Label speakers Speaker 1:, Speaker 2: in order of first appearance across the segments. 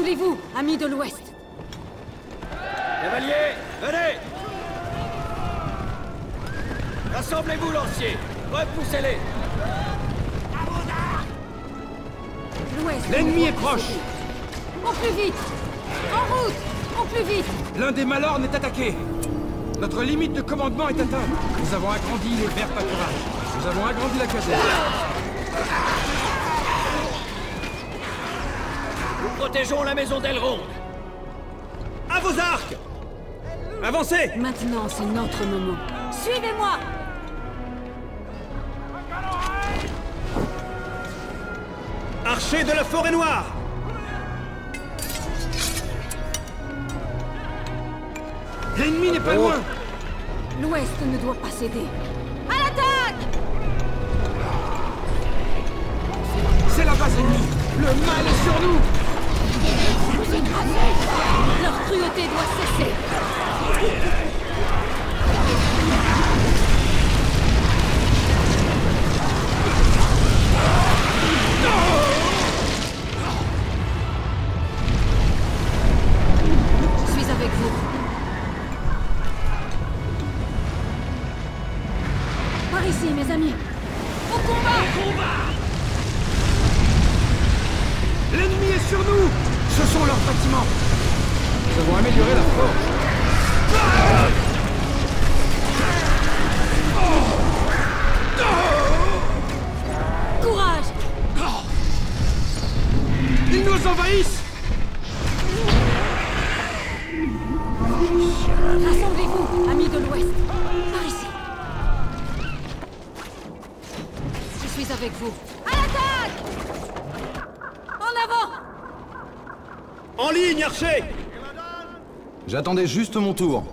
Speaker 1: Rassemblez-vous, amis de l'Ouest.
Speaker 2: Cavaliers, venez! Rassemblez-vous, lanciers! Repoussez-les!
Speaker 1: L'Ouest.
Speaker 3: L'ennemi est proche!
Speaker 1: Au plus vite! En route! Au plus vite!
Speaker 3: L'un des Malornes est attaqué! Notre limite de commandement est atteinte! Nous avons agrandi les verts pâturages. Nous avons agrandi la caserne.
Speaker 2: Nous protégeons la maison d'Elrond!
Speaker 4: À vos arcs! Avancez!
Speaker 1: Maintenant, c'est notre moment. Suivez-moi!
Speaker 4: Archers de la forêt noire!
Speaker 3: L'ennemi n'est pas loin!
Speaker 1: L'Ouest ne doit pas céder. À l'attaque!
Speaker 3: C'est la base ennemie! Le mal est sur nous!
Speaker 1: Vous écrasez! Leur cruauté doit cesser! Je suis avec vous. Par ici, mes amis. Au combat!
Speaker 3: L'ennemi est sur nous! Ce sont leurs bâtiments! Nous avons amélioré la forge.
Speaker 1: Courage!
Speaker 3: Ils nous envahissent!
Speaker 1: Rassemblez-vous, amis de l'Ouest. Par ici. Je suis avec vous. À l'attaque! En avant!
Speaker 4: En ligne, archers!
Speaker 5: J'attendais juste mon tour.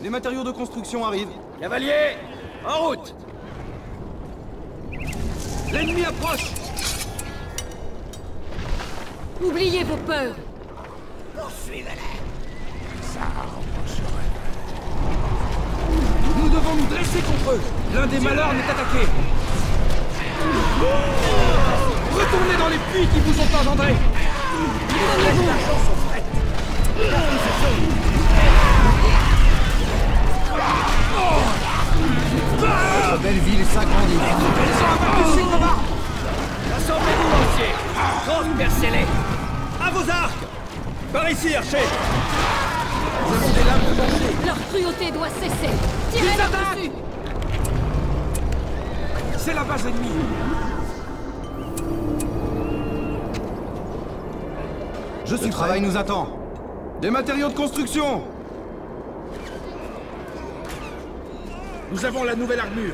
Speaker 5: Les matériaux de construction arrivent.
Speaker 2: Cavaliers, en route!
Speaker 3: L'ennemi approche!
Speaker 1: Oubliez vos peurs.
Speaker 3: Nous devons nous dresser contre eux! L'un des Malornes est attaqué! Retournez dans les puits qui vous ont engendrés!
Speaker 5: Notre belle ville s'agrandit.
Speaker 2: Rassemblez-vous, lanciers! Transpercez-les!
Speaker 4: À vos arcs! Par ici, archers!
Speaker 3: Nous avons des lames de danger!
Speaker 1: Leur cruauté doit cesser. Tirez-leur dessus!
Speaker 3: C'est la base ennemie!
Speaker 5: Le travail nous attend. Des matériaux de construction.
Speaker 3: Nous avons la nouvelle armure!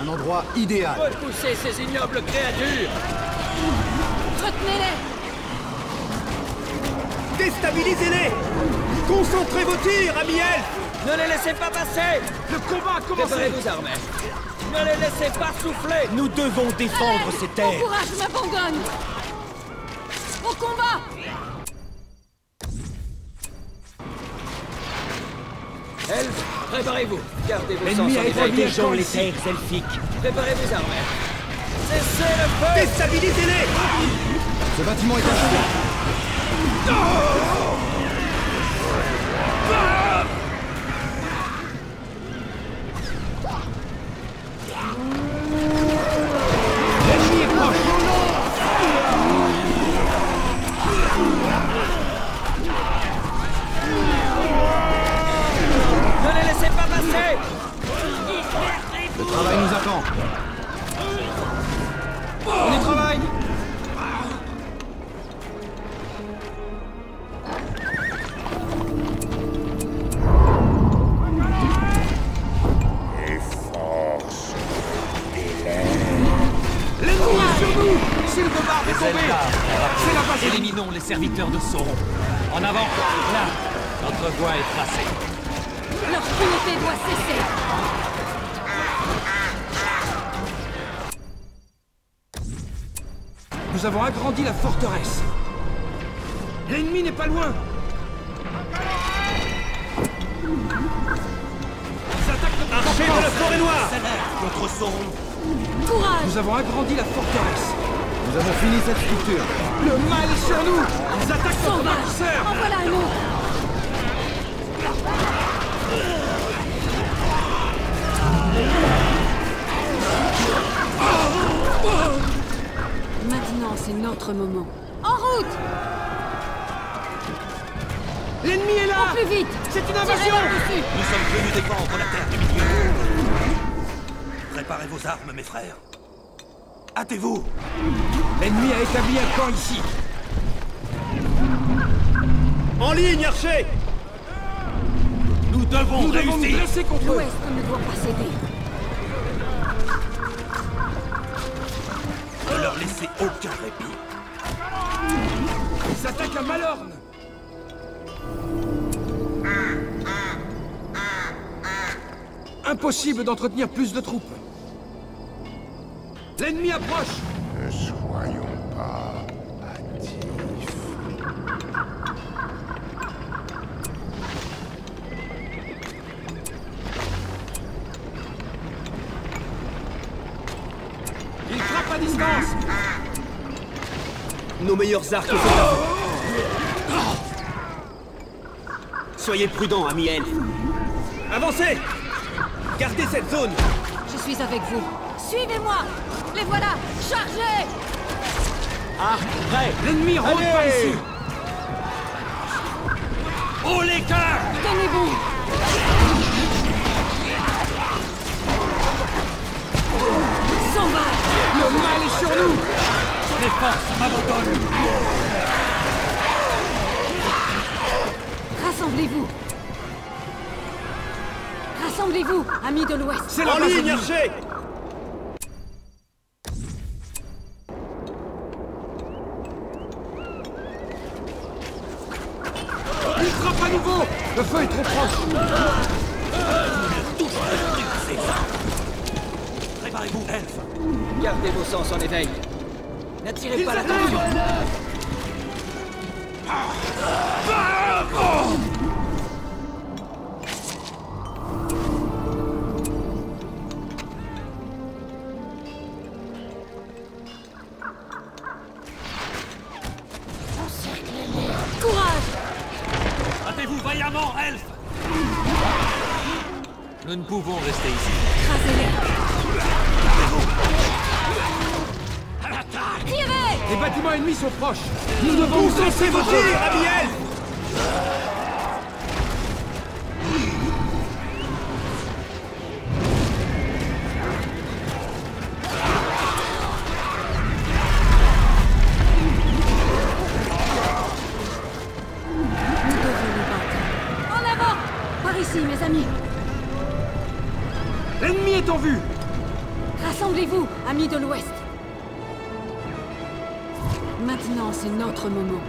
Speaker 5: Un endroit idéal.
Speaker 2: Repoussez ces ignobles créatures!
Speaker 1: Retenez-les!
Speaker 4: Déstabilisez-les! Concentrez vos tirs, amis elfes!
Speaker 2: Ne les laissez pas passer!
Speaker 3: Le combat a commencé!
Speaker 2: Préparez vos armées! Ne les laissez pas souffler!
Speaker 4: Nous devons défendre ces
Speaker 1: Mon
Speaker 4: terres!
Speaker 1: courage m'abandonne! Au combat!
Speaker 2: Elfes, préparez-vous! Gardez vos sens
Speaker 3: L'ennemi
Speaker 2: en
Speaker 3: a
Speaker 2: éveil.
Speaker 3: établi un camp
Speaker 4: les
Speaker 3: ici!
Speaker 4: terres elfiques!
Speaker 2: Préparez vos armées! Cessez le feu!
Speaker 4: Déstabilisez-les!
Speaker 5: Ce bâtiment est achevé.
Speaker 3: L'ennemi est proche!
Speaker 2: Ne les laissez pas passer!
Speaker 5: Le travail nous attend. On y travaille.
Speaker 3: L'ennemi est sur nous! Silverbard est tombé! C'est la base ennemie!
Speaker 6: Éliminons les serviteurs de Sauron. En avant, là, notre voie est tracée.
Speaker 1: Leur cruauté doit cesser!
Speaker 3: Nous avons agrandi la forteresse! L'ennemi n'est pas loin! Ils attaquent notre
Speaker 4: Archers de la
Speaker 3: forteresse.
Speaker 4: forêt noire! Contre Sauron!
Speaker 1: Courage!
Speaker 3: Nous avons agrandi la forteresse!
Speaker 5: Nous avons fini cette structure.
Speaker 3: Le mal est sur nous. Ils attaquent notre
Speaker 1: Sauvage!
Speaker 3: bâtisseur.
Speaker 1: En voilà un autre! Maintenant, c'est notre moment. En route!
Speaker 3: L'ennemi est là.
Speaker 1: Au plus vite!
Speaker 3: C'est une
Speaker 1: Tirez
Speaker 3: invasion.
Speaker 1: là-dessus!
Speaker 7: Nous sommes venus défendre la terre du milieu. Préparez vos armes, mes frères. Hâtez-vous.
Speaker 3: L'ennemi a établi un camp ici.
Speaker 4: En ligne, archer!
Speaker 7: Nous devons
Speaker 3: Nous devons nous
Speaker 7: réussir.
Speaker 3: dresser contre eux.
Speaker 1: L'Ouest ne doit pas céder.
Speaker 7: Ne leur laissez aucun répit.
Speaker 3: Ils attaquent à Malorne. Impossible d'entretenir plus de troupes. L'ennemi approche.
Speaker 8: Ne soyons pas hâtifs.
Speaker 3: Il frappe à distance.
Speaker 4: Nos meilleurs arcs sont à vous. Soyez prudents, amis elfes. Avancez! Gardez cette zone!
Speaker 1: Je suis avec vous. Suivez-moi! Les voilà! Chargez!
Speaker 3: L'ennemi rôde par ici.
Speaker 7: Oh les cœurs!
Speaker 1: Tenez bon! S'en va!
Speaker 3: Le mal est sur nous.
Speaker 7: Les forces m'abandonnent.
Speaker 1: Rassemblez-vous! Rassemblez-vous, amis de l'Ouest!
Speaker 3: C'est la
Speaker 4: En
Speaker 3: base
Speaker 4: ligne,
Speaker 3: ennemie.
Speaker 4: archer!
Speaker 3: Il frappe à nouveau. Le feu est trop proche.
Speaker 7: Préparez-vous, elfes.
Speaker 2: Gardez vos sens en éveil. N'attirez
Speaker 3: Ils
Speaker 2: pas
Speaker 3: attaquent.
Speaker 2: l'attention.
Speaker 1: Courage!
Speaker 7: Battez-vous vaillamment, elfes.
Speaker 6: Nous ne pouvons rester ici.
Speaker 1: Rasez-les! Tirez!
Speaker 3: Les bâtiments ennemis sont proches. Nous devons nous
Speaker 4: Concentrez vos tirs, amis elfes!
Speaker 1: Nous devons nous battre. En avant! Par ici, mes amis!
Speaker 3: L'ennemi est en vue.
Speaker 1: Rassemblez-vous, amis de l'Ouest! Maintenant, c'est notre moment.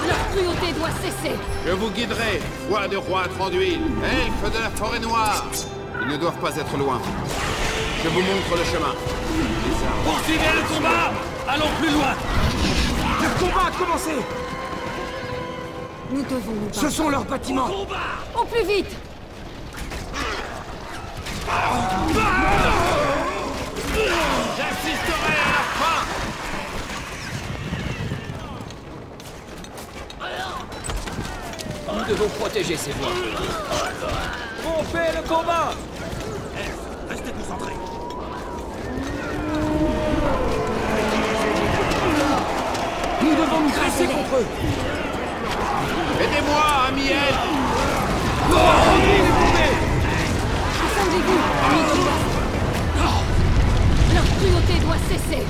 Speaker 1: Leur cruauté doit cesser!
Speaker 8: Je vous guiderai, foi de roi d'huile, elfes de la forêt noire. Ils ne doivent pas être loin. Je vous montre le chemin.
Speaker 7: Poursuivez le combat. Allons plus loin.
Speaker 3: Le combat a commencé.
Speaker 1: Nous devons nous
Speaker 3: Ce
Speaker 1: battre.
Speaker 3: sont leurs bâtiments.
Speaker 1: Au plus vite!
Speaker 7: J'assisterai à la fin.
Speaker 2: Nous devons protéger ces voies. Rompez le combat.
Speaker 7: Elfes, restez concentrés.
Speaker 3: Nous devons nous dresser contre eux.
Speaker 8: Aidez-moi, amis elfes.
Speaker 1: Rassemblez-vous, amis de l'Ouest! Leur cruauté doit cesser!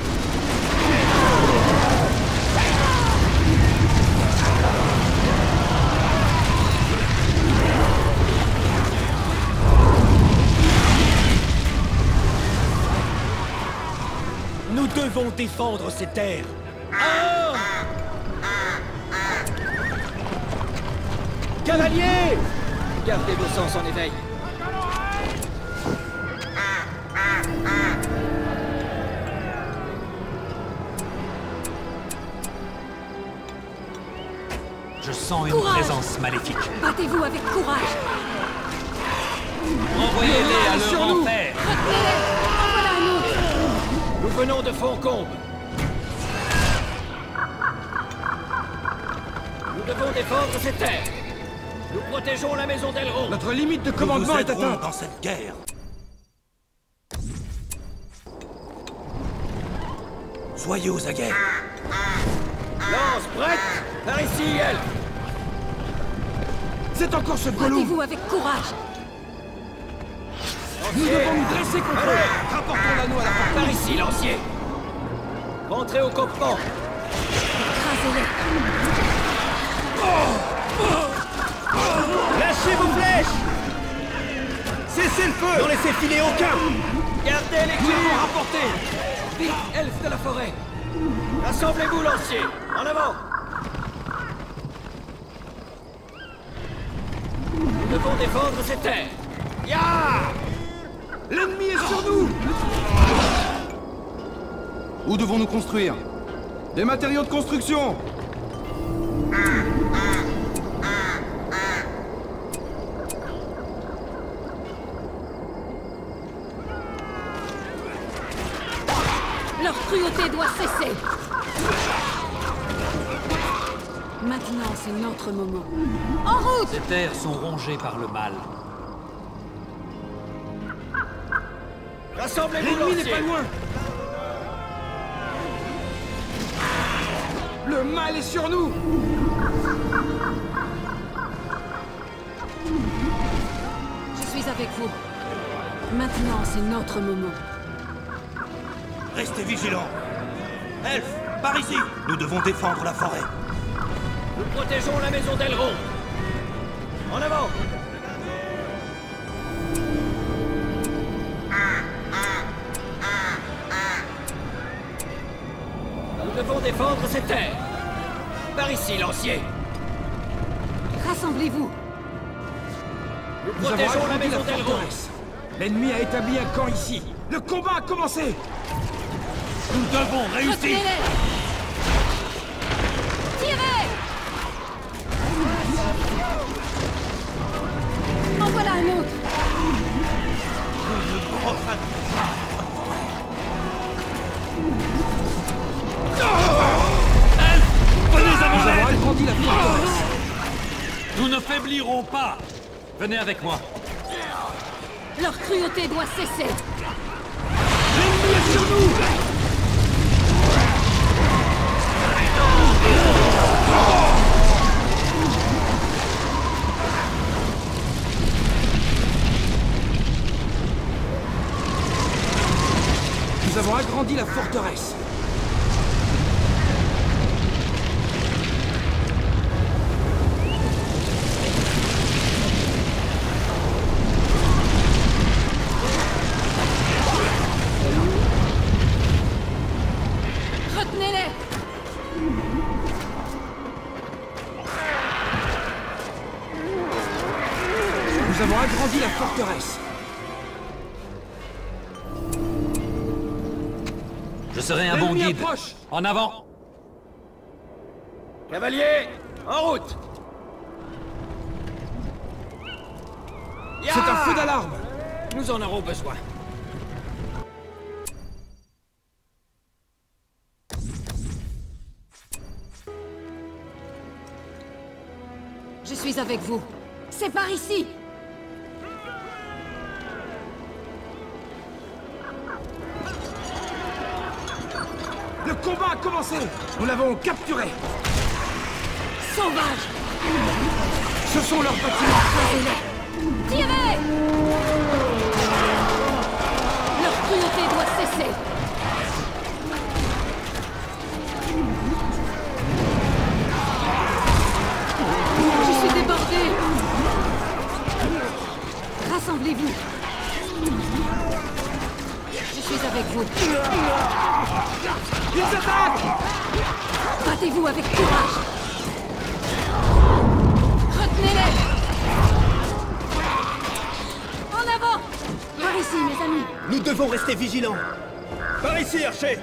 Speaker 4: Nous devons défendre ces terres!
Speaker 2: Cavaliers! Gardez vos sens en éveil.
Speaker 6: Je sens une
Speaker 1: Courage!
Speaker 6: présence maléfique.
Speaker 1: Battez-vous avec courage!
Speaker 6: Envoyez-les à
Speaker 3: Sur
Speaker 6: leur
Speaker 3: nous.
Speaker 6: enfer.
Speaker 1: Retenez-les! En voilà
Speaker 2: Nous venons de Foncombe. Nous devons défendre ces terres. Nous protégeons la maison d'Elrond.
Speaker 3: Notre limite de
Speaker 7: Nous
Speaker 3: commandement
Speaker 7: vous
Speaker 3: est
Speaker 7: aiderons
Speaker 3: atteinte.
Speaker 7: dans cette guerre. Soyez aux aguets.
Speaker 2: Lance, prête. Par ici, elle.
Speaker 3: C'est encore ce Gollum.
Speaker 1: Battez-vous avec courage.
Speaker 3: Nous devons nous dresser contre eux. Rapportons l'anneau à la part.
Speaker 2: Par ici, lancier. Rentrez au campement.
Speaker 1: Écrasez-les.
Speaker 4: Lâchez vos flèches! Cessez le feu! N'en laissez filer aucun!
Speaker 2: Gardez l'équilibre. Rapportez. Vite, elfes de la forêt. Rassemblez-vous, lancier. En avant. Nous devons défendre ces terres. Ya!
Speaker 3: L'ennemi est sur nous.
Speaker 5: Où devons-nous construire? Des matériaux de construction!
Speaker 1: Leur cruauté doit cesser. Maintenant, c'est notre moment. En route!
Speaker 6: Ces terres sont rongées par le mal.
Speaker 2: Rassemblez-vous,
Speaker 3: L'ennemi n'est
Speaker 2: lancier.
Speaker 3: pas loin. Le mal est sur nous.
Speaker 1: Je suis avec vous. Maintenant, c'est notre moment.
Speaker 7: Restez vigilants. Elfes, par ici. Nous devons défendre la forêt.
Speaker 2: Nous protégeons la maison d'Elrond. En avant. Nous devons défendre ces terres. Par ici, lancier.
Speaker 1: Rassemblez-vous.
Speaker 2: Nous
Speaker 3: Nous avons
Speaker 2: protégeons la
Speaker 3: agrandi
Speaker 2: maison
Speaker 3: la
Speaker 2: d'Elrond.
Speaker 3: forteresse. L'ennemi a établi un camp ici. Le combat a commencé.
Speaker 4: Nous devons réussir!
Speaker 1: Retenez-les! Tirez! En voilà un autre!
Speaker 4: Venez à
Speaker 3: Nous
Speaker 4: mon
Speaker 3: avons
Speaker 4: aide!
Speaker 3: agrandi la forteresse.
Speaker 6: Nous ne faiblirons pas. Venez avec moi.
Speaker 1: Leur cruauté doit cesser!
Speaker 3: L'ennemi est sur nous. Nous avons agrandi la forteresse.
Speaker 1: Retenez-les!
Speaker 3: Nous avons agrandi la forteresse.
Speaker 6: Je serai un bon
Speaker 3: L'ennemi
Speaker 6: guide.
Speaker 3: approche.
Speaker 6: En avant.
Speaker 2: Cavalier, en route. Ya!
Speaker 3: C'est un feu d'alarme.
Speaker 2: Nous en aurons besoin.
Speaker 1: Je suis avec vous. C'est par ici!
Speaker 3: Le combat a commencé. Nous l'avons capturé.
Speaker 1: Sauvage!
Speaker 3: Ce sont leurs bâtiments.
Speaker 1: Écrasez-les! Tirez! Leur cruauté doit cesser! Je suis débordé! Rassemblez-vous! Je suis avec vous.
Speaker 3: Ils attaquent.
Speaker 1: Battez-vous avec courage! Retenez-les! En avant! Par ici, mes amis!
Speaker 4: Nous devons rester vigilants! Par ici, archer!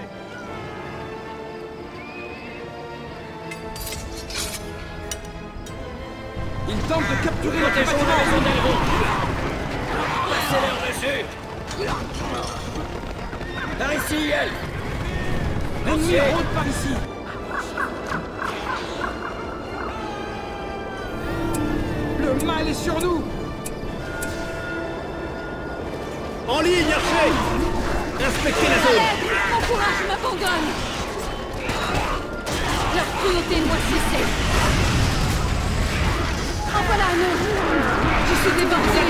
Speaker 3: Ils tentent de capturer notre
Speaker 2: Protégeons la maison
Speaker 3: bâtiment.
Speaker 2: d'Elrond. Passez-leur dessus. Par ici, elle.
Speaker 3: L'ennemi rôde par ici. Le mal est sur nous.
Speaker 4: En ligne, archer! Inspectez la zone!
Speaker 1: Mon courage m'abandonne. Leur cruauté doit cesser. En voilà un autre. Je suis débordé.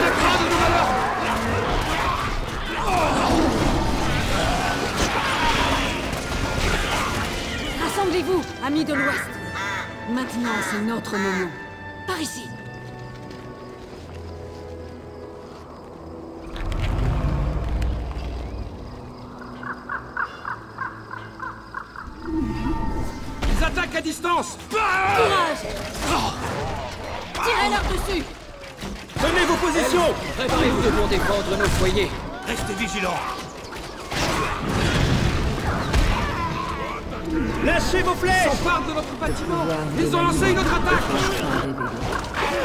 Speaker 1: Rassemblez-vous, amis de l'Ouest. Maintenant, c'est notre moment. Par ici.
Speaker 3: Ils attaquent à distance.
Speaker 1: Courage! Tirez-leur dessus!
Speaker 4: Tenez vos positions!
Speaker 2: Préparez-vous pour défendre nos foyers.
Speaker 7: Restez vigilants.
Speaker 4: Lâchez vos
Speaker 3: Ils
Speaker 4: flèches!
Speaker 3: s'emparent de notre bâtiment. Ils ont lancé une autre attaque.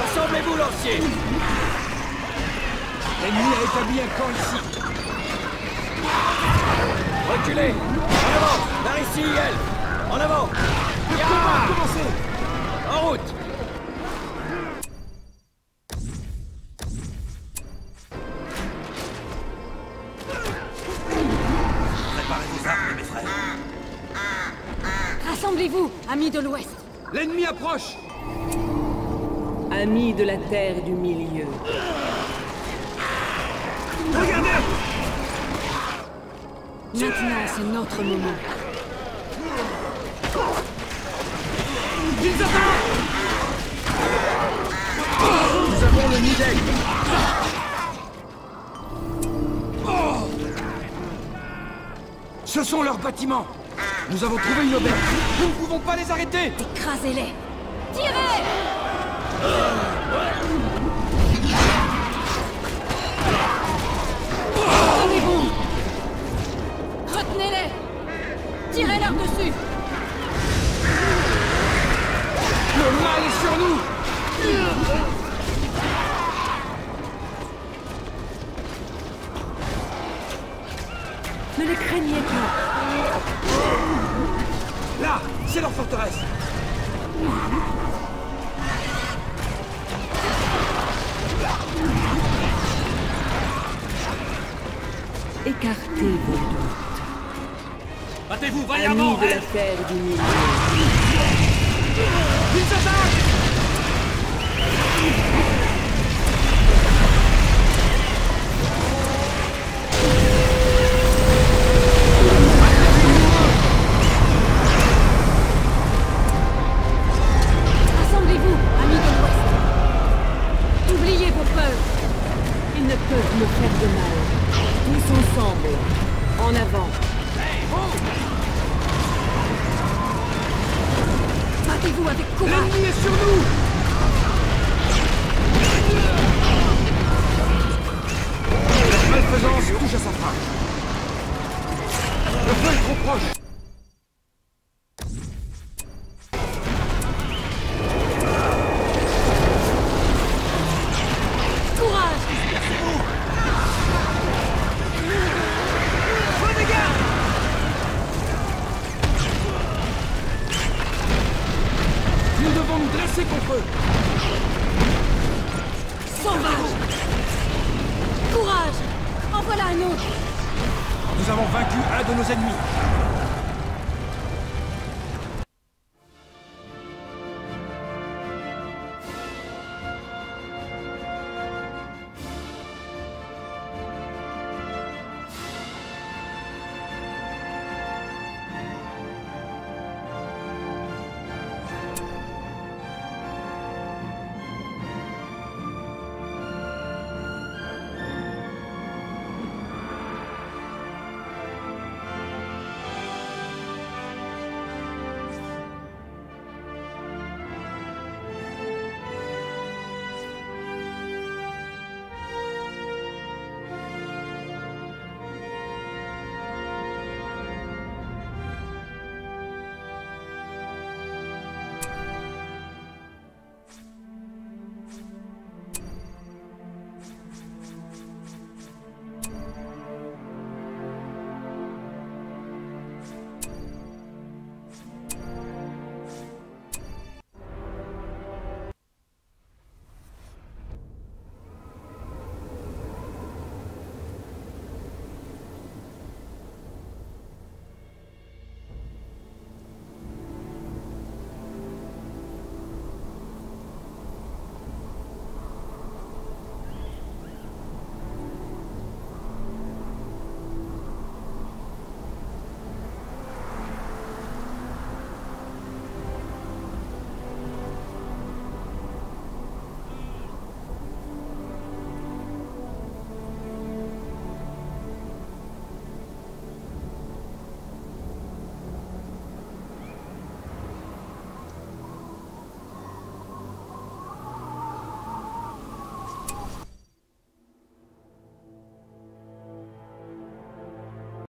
Speaker 2: Rassemblez-vous, lanciers!
Speaker 3: L'ennemi a établi un camp ici.
Speaker 2: Reculez! En avant! Par ici, elle! En avant!
Speaker 3: Le combat a commencé.
Speaker 2: En route!
Speaker 7: Préparez vos armes, mes frères.
Speaker 1: Rassemblez-vous, amis de l'Ouest.
Speaker 3: L'ennemi approche.
Speaker 9: Amis de la Terre du Milieu.
Speaker 4: Regardez!
Speaker 1: Maintenant, c'est notre moment.
Speaker 3: Ils attaquent.
Speaker 2: Nous avons le nid d'aigle!
Speaker 3: Ce sont leurs bâtiments. Nous avons trouvé une auberge. Nous ne pouvons pas les arrêter.
Speaker 1: Écrasez-les! Tirez! Tenez-vous! Retenez-les! Tirez-leur dessus!
Speaker 3: Le mal est sur nous.
Speaker 9: Ne les craignez pas.
Speaker 3: Là, c'est leur forteresse.
Speaker 9: Écartez vos doutes.
Speaker 6: Battez-vous
Speaker 9: Amis
Speaker 6: vaillamment!
Speaker 9: de la Terre du Milieu.
Speaker 3: Ils attaquent.
Speaker 1: Rassemblez-vous, amis de l'Ouest! Oubliez vos peurs!
Speaker 9: Ils ne peuvent me faire de mal. Tous ensemble. En avant.
Speaker 1: Battez-vous avec courage!
Speaker 3: L'ennemi est sur nous. Leur malfaisance touche à sa fin. Le feu est trop proche.
Speaker 1: Courage!
Speaker 3: Nous devons nous dresser contre eux.
Speaker 1: Sauvage! Courage! En voilà un autre!
Speaker 3: Nous avons vaincu un de nos ennemis.